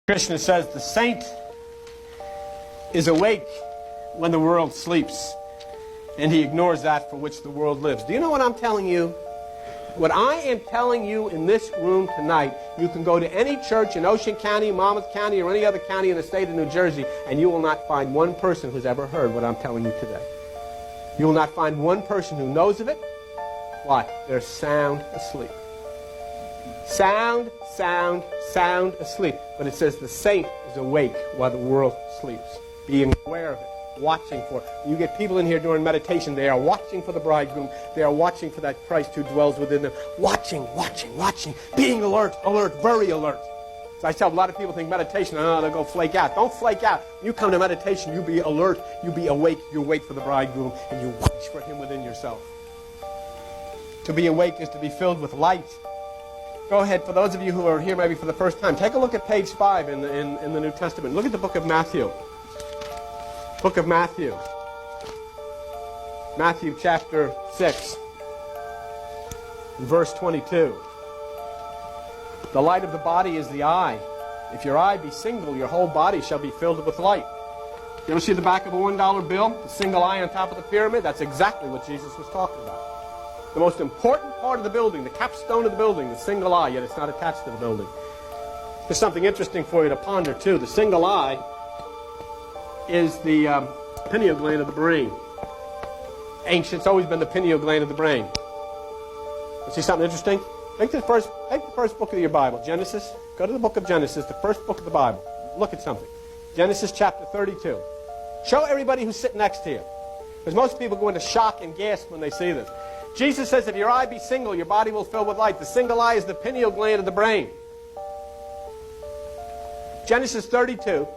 Krishna says the saint is awake when the world sleeps, and he ignores that for which the world lives. Do you know what I'm telling you? What I am telling you in this room tonight, you can go to any church in Ocean County, Monmouth County, or any other county in the state of New Jersey, and you will not find one person who's ever heard what I'm telling you today. You will not find one person who knows of it. Why? They're sound asleep. Sound asleep. But it says the saint is awake while the world sleeps. Being aware of it, watching for it. You get people in here during meditation, they are watching for the bridegroom. They are watching for that Christ who dwells within them. Watching. Being alert, very alert. So I tell a lot of people think meditation, they'll go flake out. Don't flake out. When you come to meditation, you be alert, you be awake, you wait for the bridegroom, and you watch for him within yourself. To be awake is to be filled with light. Go ahead, for those of you who are here maybe for the first time, take a look at page 5 in the New Testament. Look at the book of Matthew. Book of Matthew. Matthew chapter 6, verse 22. The light of the body is the eye. If your eye be single, your whole body shall be filled with light. You ever see the back of a $1 bill? The single eye on top of the pyramid? That's exactly what Jesus was talking about. The most important part of the building, the capstone of the building, the single eye, yet it's not attached to the building. There's something interesting for you to ponder, too. The single eye is the pineal gland of the brain. Ancient, it's always been the pineal gland of the brain. You see something interesting? Take the first book of your Bible, Genesis. Go to the book of Genesis, the first book of the Bible. Look at something. Genesis chapter 32. Show everybody who's sitting next to you. Because most people go into shock and gasp when they see this. Jesus says, if your eye be single, your body will fill with light. The single eye is the pineal gland of the brain. Genesis 32,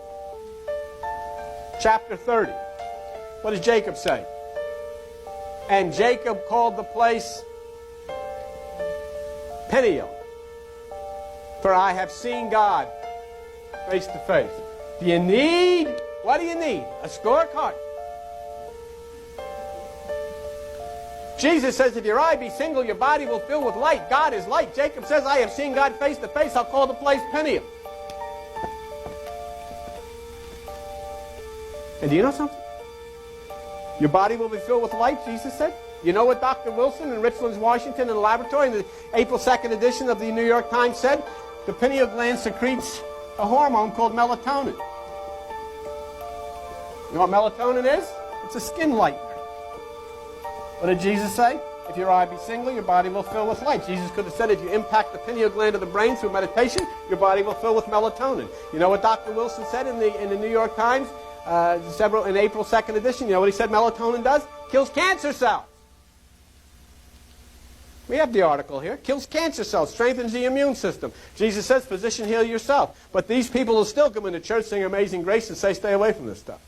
chapter 30. What does Jacob say? And Jacob called the place Peniel, for I have seen God face to face. Do you need, what do you need? A scorecard. Jesus says, if your eye be single, your body will fill with light. God is light. Jacob says, I have seen God face to face. I'll call the place Peniel. And do you know something? Your body will be filled with light, Jesus said. You know what Dr. Wilson in Richlands, Washington, in the laboratory, in the April 2nd edition of the New York Times said? The pineal gland secretes a hormone called melatonin. You know what melatonin is? It's a skin lightener. What did Jesus say? If your eye be single, your body will fill with light. Jesus could have said, if you impact the pineal gland of the brain through meditation, your body will fill with melatonin. You know what Dr. Wilson said in the New York Times, in April 2nd edition? You know what he said melatonin does? Kills cancer cells. We have the article here. Kills cancer cells, strengthens the immune system. Jesus says, physician, heal yourself. But these people will still come into church, sing Amazing Grace, and say, stay away from this stuff.